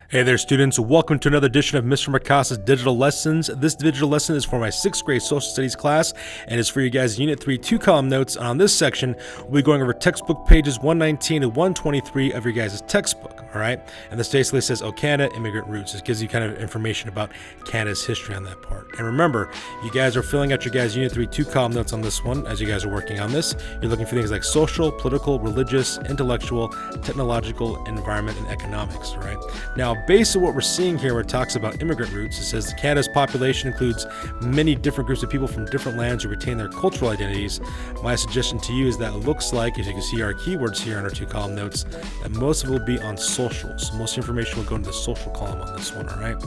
Hey there, students. Welcome to another edition of Mr. Macasa's Digital Lessons. This digital lesson is for my 6th grade social studies class and is for you guys' Unit 3 2-column notes. And on this section, we'll be going over textbook pages 119 to 123 of your guys' textbook, all right? And this basically says, oh, Canada, immigrant roots. This gives you kind of information about Canada's history on that part. And remember, you guys are filling out your guys' Unit 3 2-column notes on this one as you guys are working on this. You're looking for things like social, political, religious, intellectual, technological, environment, and economics, all right? Now, based on what we're seeing here where it talks about immigrant roots, it says Canada's population includes many different groups of people from different lands who retain their cultural identities. My suggestion to you is that it looks like, as you can see our keywords here on our 2-column notes, that most of it will be on social. So most information will go into the social column on this one, all right?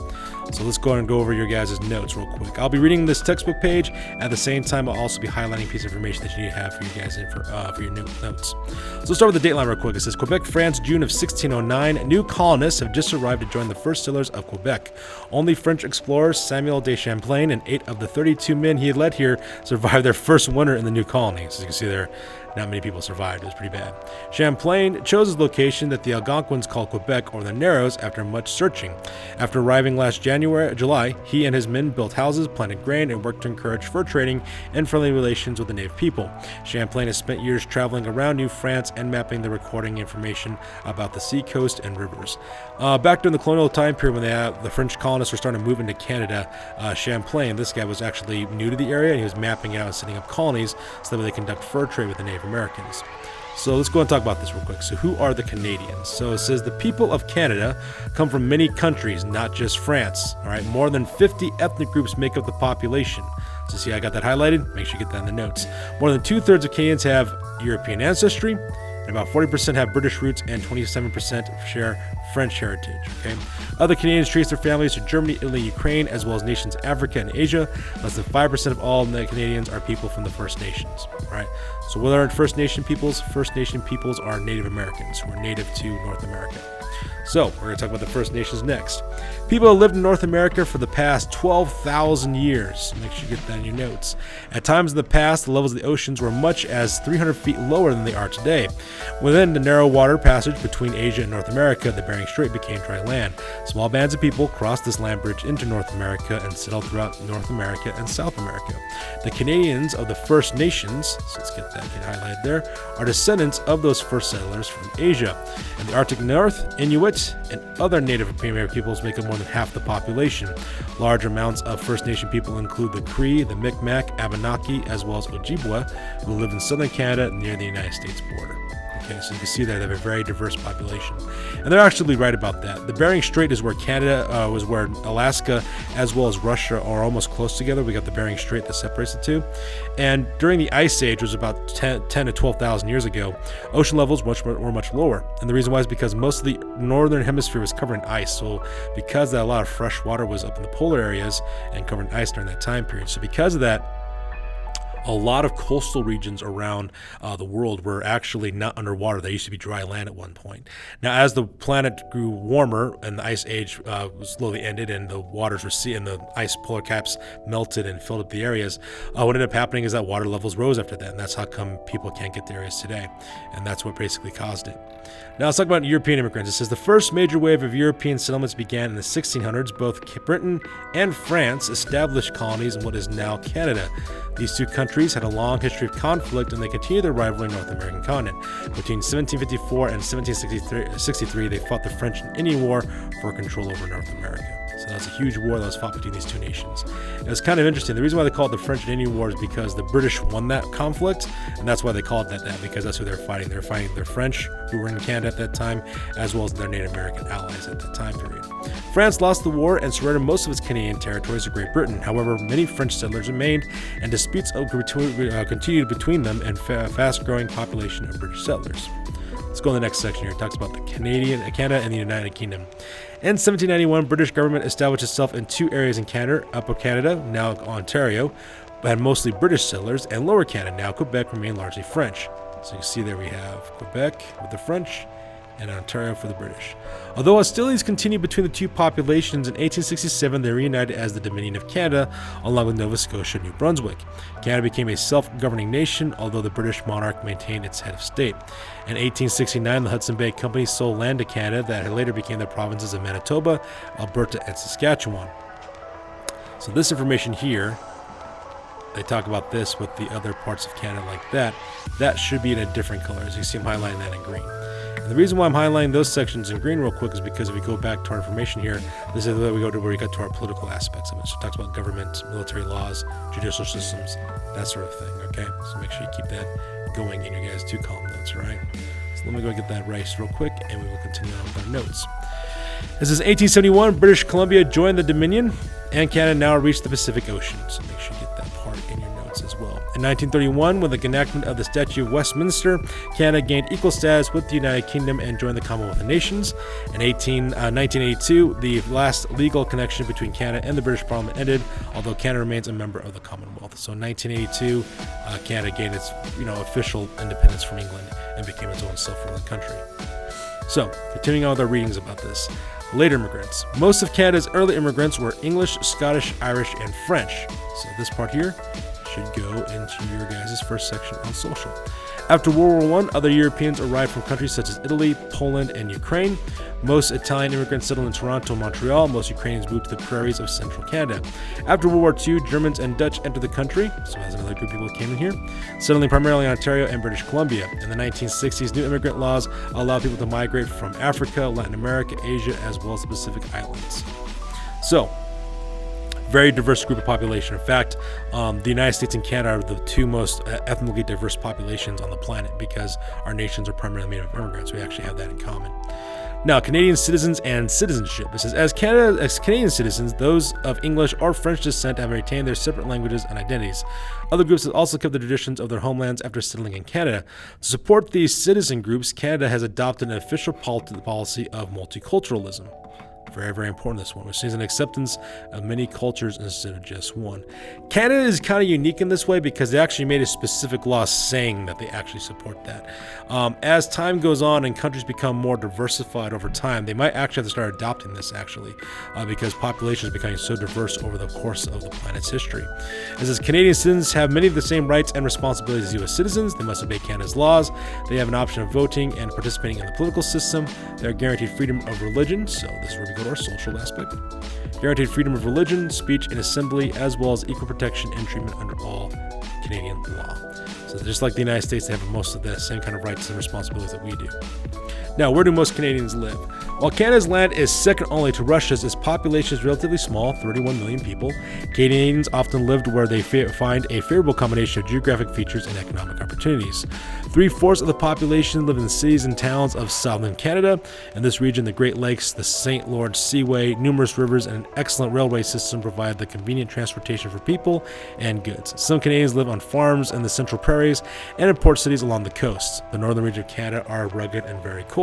So let's go ahead and go over your guys' notes real quick. I'll be reading this textbook page. At the same time, I'll also be highlighting a piece of information that you need to have for you guys for your new notes. So let's start with the dateline real quick. It says Quebec, France, June of 1609. New colonists have just arrived to join the first settlers of Quebec. Only French explorers Samuel de Champlain and 8 of the 32 men he had led here survived their first winter in the new colony. So you can see there, not many people survived. It was pretty bad. Champlain chose his location that the Algonquins called Quebec, or the Narrows, after much searching. After arriving last July, he and his men built houses, planted grain, and worked to encourage fur trading and friendly relations with the native people. Champlain has spent years traveling around New France and mapping the recording information about the sea coast and rivers. Back during the colonial time period when the French colonists were starting to move into Canada, Champlain, this guy was actually new to the area, and he was mapping it out and setting up colonies so that they conduct fur trade with the Native Americans. So let's go and talk about this real quick. So who are the Canadians? So it says the people of Canada come from many countries, not just France. All right, more than 50 ethnic groups make up the population. So see, I got that highlighted. Make sure you get that in the notes. More than 2/3 of Canadians have European ancestry, and about 40% have British roots, and 27% share French heritage. Okay. Other Canadians trace their families to Germany, Italy, Ukraine, as well as nations Africa and Asia. Less than 5% of all Canadians are people from the First Nations. All right. So what are First Nation peoples? First Nation peoples are Native Americans who are native to North America. So we're going to talk about the First Nations next. People have lived in North America for the past 12,000 years. Make sure you get that in your notes. At times in the past, the levels of the oceans were much as 300 feet lower than they are today. Within the narrow water passage between Asia and North America, the Bering Strait became dry land. Small bands of people crossed this land bridge into North America and settled throughout North America and South America. The Canadians of the First Nations, so let's get that highlighted there, are descendants of those first settlers from Asia. In the Arctic North, Inuit and other Native American peoples make up more than half the population. Large amounts of First Nation people include the Cree, the Micmac, Abenaki, as well as Ojibwa, who live in southern Canada near the United States border. Okay, so you can see there they have a very diverse population. And they're actually right about that. The Bering Strait is where Canada was where Alaska as well as Russia are almost close together. We got the Bering Strait that separates the two. And during the Ice Age, which was about 10 to 12,000 years ago, ocean levels were much lower. And the reason why is because most of the northern hemisphere was covered in ice. So because that, a lot of fresh water was up in the polar areas and covered in ice during that time period. So because of that, a lot of coastal regions around the world were actually not underwater. They used to be dry land at one point. Now, as the planet grew warmer and the ice age slowly ended and the waters and the ice polar caps melted and filled up the areas, what ended up happening is that water levels rose after that, and that's how come people can't get to areas today. And that's what basically caused it. Now let's talk about European immigrants. It says the first major wave of European settlements began in the 1600s. Both Britain and France established colonies in what is now Canada. These two countries had a long history of conflict, and they continued their rivalry in the North American continent. Between 1754 and 1763, they fought the French and Indian War for control over North America. So that's a huge war that was fought between these two nations. It was kind of interesting. The reason why they call it the French and Indian War is because the British won that conflict, and that's why they called it that, because that's who they're fighting. They're fighting the French, who were in Canada at that time, as well as their Native American allies at that time period. France lost the war and surrendered most of its Canadian territories to Great Britain. However, many French settlers remained, and disputes continued between them and fast-growing population of British settlers. Let's go to the next section here. It talks about the Canada and the United Kingdom. In 1791, British government established itself in two areas in Canada: Upper Canada, now Ontario, had mostly British settlers, and Lower Canada, now Quebec, remained largely French. So you can see there we have Quebec with the French, and Ontario for the British. Although hostilities continued between the two populations, in 1867 they reunited as the Dominion of Canada, along with Nova Scotia and New Brunswick. Canada became a self-governing nation, although the British monarch maintained its head of state. In 1869, the Hudson Bay Company sold land to Canada that later became the provinces of Manitoba, Alberta, and Saskatchewan. So this information here, they talk about this with the other parts of Canada like that. That should be in a different color. As you see, I'm highlighting that in green. And the reason why I'm highlighting those sections in green real quick is because if we go back to our information here, this is where we go to where we get to our political aspects of it. So it talks about government, military laws, judicial systems, that sort of thing, okay? So make sure you keep that going in your guys' 2 column notes, all right? So let me go get that erased real quick, and we will continue on with our notes. This is 1871, British Columbia joined the Dominion, and Canada now reached the Pacific Ocean. So make sure you get that part in your notes as well. In 1931, with the enactment of the Statute of Westminster, Canada gained equal status with the United Kingdom and joined the Commonwealth of Nations. In 1982, the last legal connection between Canada and the British Parliament ended, although Canada remains a member of the Commonwealth. So in 1982, Canada gained its official independence from England and became its own self-ruling country. So, continuing on with our readings about this. Later immigrants. Most of Canada's early immigrants were English, Scottish, Irish, and French. So this part here should go into your guys' first section on social. After World War I, other Europeans arrived from countries such as Italy, Poland, and Ukraine. Most Italian immigrants settled in Toronto and Montreal. Most Ukrainians moved to the prairies of central Canada. After World War II, Germans and Dutch entered the country, so that's another group of people who came in here, settling primarily in Ontario and British Columbia. In the 1960s, new immigrant laws allowed people to migrate from Africa, Latin America, Asia, as well as the Pacific Islands. So, very diverse group of population. In fact, the United States and Canada are the 2 most ethnically diverse populations on the planet because our nations are primarily made of immigrants. We actually have that in common. Now, Canadian citizens and citizenship. It says, as Canadian citizens, those of English or French descent have retained their separate languages and identities. Other groups have also kept the traditions of their homelands after settling in Canada. To support these citizen groups, Canada has adopted an official policy of multiculturalism. Very, very important, this one, which sees an acceptance of many cultures instead of just one. Canada is kind of unique in this way because they actually made a specific law saying that they actually support that. As time goes on and countries become more diversified over time, they might actually have to start adopting this actually because population is becoming so diverse over the course of the planet's history. It says Canadian citizens have many of the same rights and responsibilities as U.S. citizens. They must obey Canada's laws. They have an option of voting and participating in the political system. They are guaranteed freedom of religion. So this is where we go to our social aspect. Guaranteed freedom of religion, speech, and assembly, as well as equal protection and treatment under all Canadian law. So just like the United States, they have most of the same kind of rights and responsibilities that we do. Now, where do most Canadians live? While Canada's land is second only to Russia's, its population is relatively small, 31 million people. Canadians often lived where they find a favorable combination of geographic features and economic opportunities. 3/4 of the population live in the cities and towns of southern Canada. In this region, the Great Lakes, the St. Lawrence Seaway, numerous rivers, and an excellent railway system provide the convenient transportation for people and goods. Some Canadians live on farms in the central prairies and in port cities along the coast. The northern region of Canada are rugged and very cold.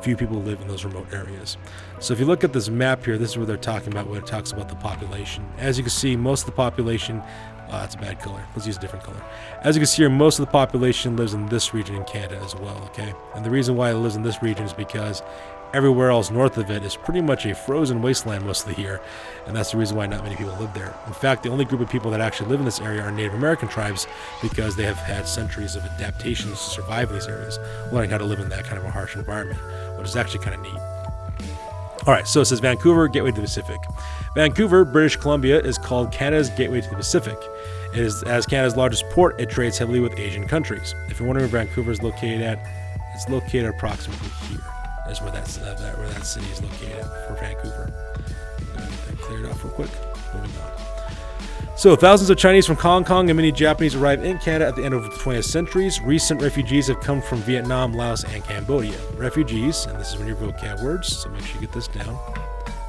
Few people live in those remote areas. So if you look at this map here, this is where they're talking about when it talks about the population. As you can see, most of the population, that's a bad color. Let's use a different color. As you can see here, most of the population lives in this region in Canada as well, okay? And the reason why it lives in this region is because everywhere else north of it is pretty much a frozen wasteland most of the year, and that's the reason why not many people live there. In fact, the only group of people that actually live in this area are Native American tribes because they have had centuries of adaptations to survive in these areas, learning how to live in that kind of a harsh environment, which is actually kind of neat. All right, so it says Vancouver, gateway to the Pacific. Vancouver, British Columbia, is called Canada's gateway to the Pacific. It is, as Canada's largest port, it trades heavily with Asian countries. If you're wondering where Vancouver is located at, it's located approximately here. That's where that city is located for Vancouver. I'm going to get that cleared off real quick. Moving on. So, thousands of Chinese from Hong Kong and many Japanese arrived in Canada at the end of the 20th centuries. Recent refugees have come from Vietnam, Laos, and Cambodia. Refugees, and this is one of your vocab words, so make sure you get this down.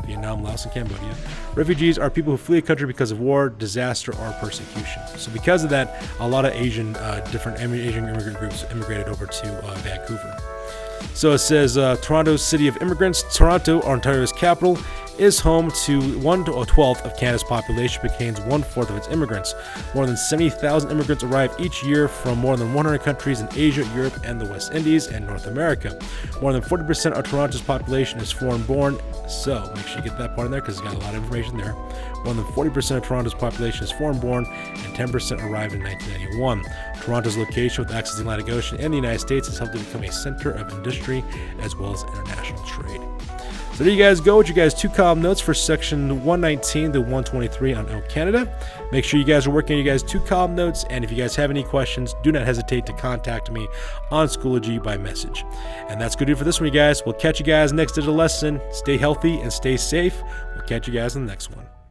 Vietnam, Laos, and Cambodia. Refugees are people who flee a country because of war, disaster, or persecution. So because of that, a lot of different Asian immigrant groups immigrated over to Vancouver. So it says Toronto, city of immigrants. Toronto, Ontario's capital, is home to 1/12 of Canada's population, but contains 1/4 of its immigrants. More than 70,000 immigrants arrive each year from more than 100 countries in Asia, Europe, and the West Indies, and North America. More than 40% of Toronto's population is foreign-born, so make sure you get that part in there because it's got a lot of information there. More than 40% of Toronto's population is foreign-born, and 10% arrived in 1991. Toronto's location with access to the Atlantic Ocean and the United States has helped it become a center of industry as well as international trade. So there you guys go with your guys' 2 column notes for section 119 to 123 on O Canada. Make sure you guys are working on your guys' 2 column notes, and if you guys have any questions, do not hesitate to contact me on Schoology by message. And that's good for this one, you guys. We'll catch you guys next digital lesson. Stay healthy and stay safe. We'll catch you guys in the next one.